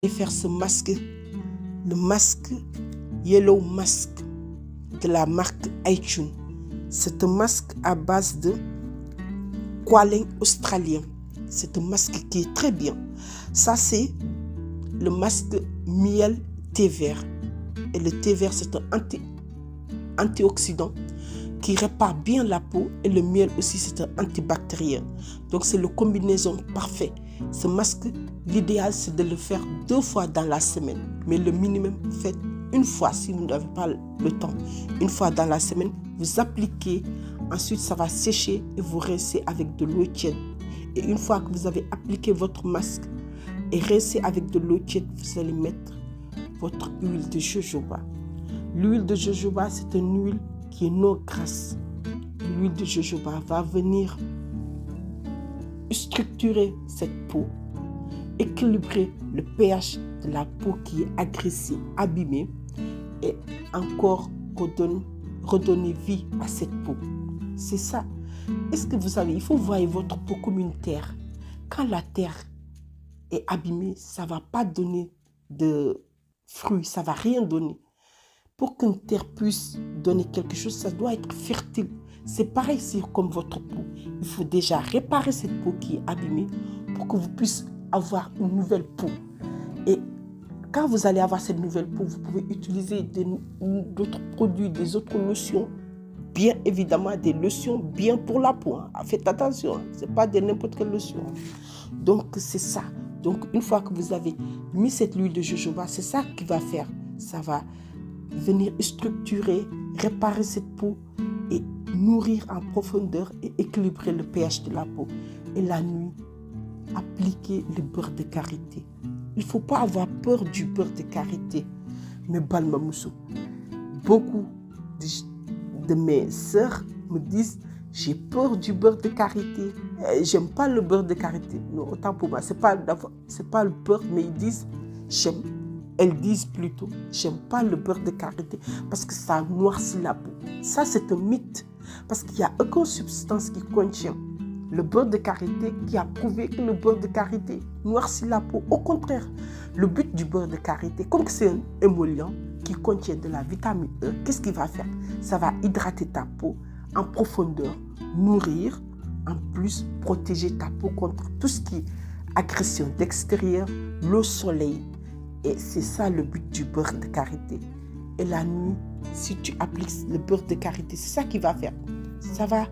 Et faire ce masque, le masque Yellow Mask de la marque iTunes. C'est un masque à base de koalin australien. C'est un masque qui est très bien. Ça, c'est le masque miel thé vert. Et le thé vert, c'est un antioxydant qui répare bien la peau. Et le miel aussi, c'est un antibactérien. Donc, c'est la combinaison parfaite. Ce masque, l'idéal, c'est de le faire 2 fois dans la semaine. Mais le minimum, faites une fois si vous n'avez pas le temps. Une fois dans la semaine, vous appliquez. Ensuite, ça va sécher et vous rincez avec de l'eau tiède. Et une fois que vous avez appliqué votre masque et rincé avec de l'eau tiède, vous allez mettre votre huile de jojoba. L'huile de jojoba, c'est une huile qui est non grasse. L'huile de jojoba va venir structurer cette peau, équilibrer le pH de la peau qui est agressée, abîmée et encore redonner vie à cette peau. C'est ça. Est-ce que vous savez, il faut voir votre peau comme une terre. Quand la terre est abîmée, ça ne va pas donner de fruits, ça ne va rien donner. Pour qu'une terre puisse donner quelque chose, ça doit être fertile. C'est pareil, c'est comme votre peau. Il faut déjà réparer cette peau qui est abîmée pour que vous puissiez avoir une nouvelle peau. Et quand vous allez avoir cette nouvelle peau, vous pouvez utiliser d'autres produits, des autres lotions. Bien évidemment, des lotions bien pour la peau. Faites attention, ce n'est pas de n'importe quelle lotion. Donc, c'est ça. Donc, une fois que vous avez mis cette huile de jojoba, c'est ça qui va faire. Ça va venir structurer, réparer cette peau et nourrir en profondeur et équilibrer le pH de la peau. Et la nuit, appliquez le beurre de karité. Il ne faut pas avoir peur du beurre de karité. Mais Balmamoussou, beaucoup de mes sœurs me disent j'ai peur du beurre de karité. J'aime pas le beurre de karité. Non, autant pour moi, c'est pas le beurre, mais elles disent plutôt j'aime pas le beurre de karité parce que ça noircit la peau. Ça, c'est un mythe parce qu'il n'y a aucune substance qui contient le beurre de karité qui a prouvé que le beurre de karité noircit la peau. Au contraire, le but du beurre de karité, comme c'est un émollient qui contient de la vitamine E, qu'est-ce qu'il va faire? Ça va hydrater ta peau en profondeur, nourrir, en plus protéger ta peau contre tout ce qui est agression d'extérieur, le soleil. Et c'est ça le but du beurre de karité. Et la nuit, si tu appliques le beurre de karité, c'est ça qui va faire. Ça va